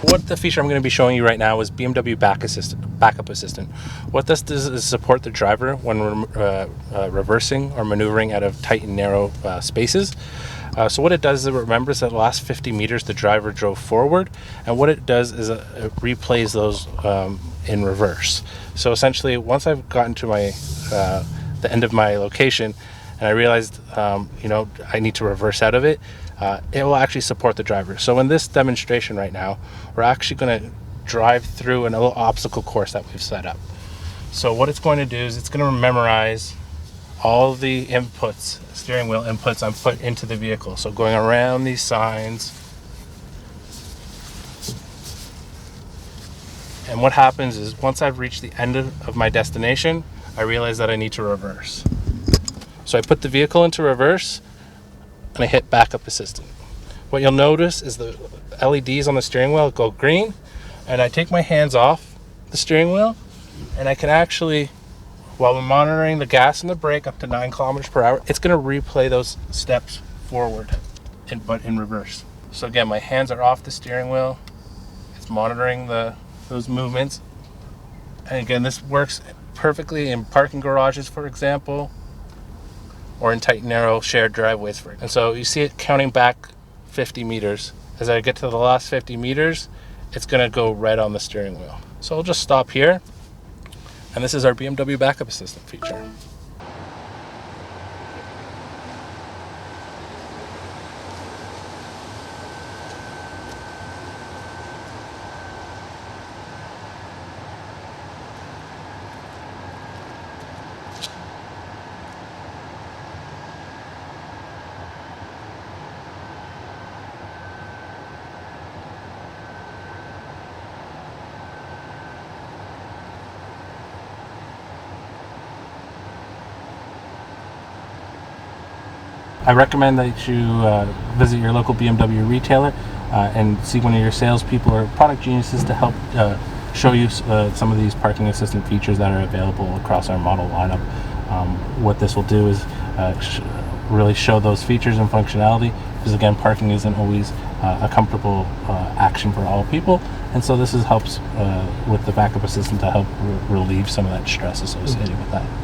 What the feature I'm going to be showing you right now is BMW Back-Up Assistant. What this does is support the driver when reversing or maneuvering out of tight and narrow spaces. So what it does is it remembers that the last 50 meters the driver drove forward, and what it does is it replays those in reverse. So essentially, once I've gotten to my the end of my location, and I realized I need to reverse out of it, it will actually support the driver. So in this demonstration right now, we're actually going to drive through a little obstacle course that we've set up. So what it's going to do is it's going to memorize all the inputs, steering wheel inputs I'm put into the vehicle. So going around these signs. And what happens is once I've reached the end of my destination, I realize that I need to reverse. So I put the vehicle into reverse and I hit Back-Up Assistant. What you'll notice is the LEDs on the steering wheel go green, and I take my hands off the steering wheel and I can actually, while we're monitoring the gas and the brake up to 9 kilometers per hour, it's going to replay those steps forward, but in reverse. So again, my hands are off the steering wheel. It's monitoring those movements. And again, this works perfectly in parking garages, for example, or in tight, narrow shared driveways. And so you see it counting back 50 meters. As I get to the last 50 meters, it's going to go right on the steering wheel. So I'll just stop here. And this is our BMW Back-Up Assistant feature. I recommend that you visit your local BMW retailer and see one of your salespeople or product geniuses to help show you some of these parking assistant features that are available across our model lineup. What this will do is really show those features and functionality, because again, parking isn't always a comfortable action for all people, and so this helps with the Back-Up Assistant to help relieve some of that stress associated with that.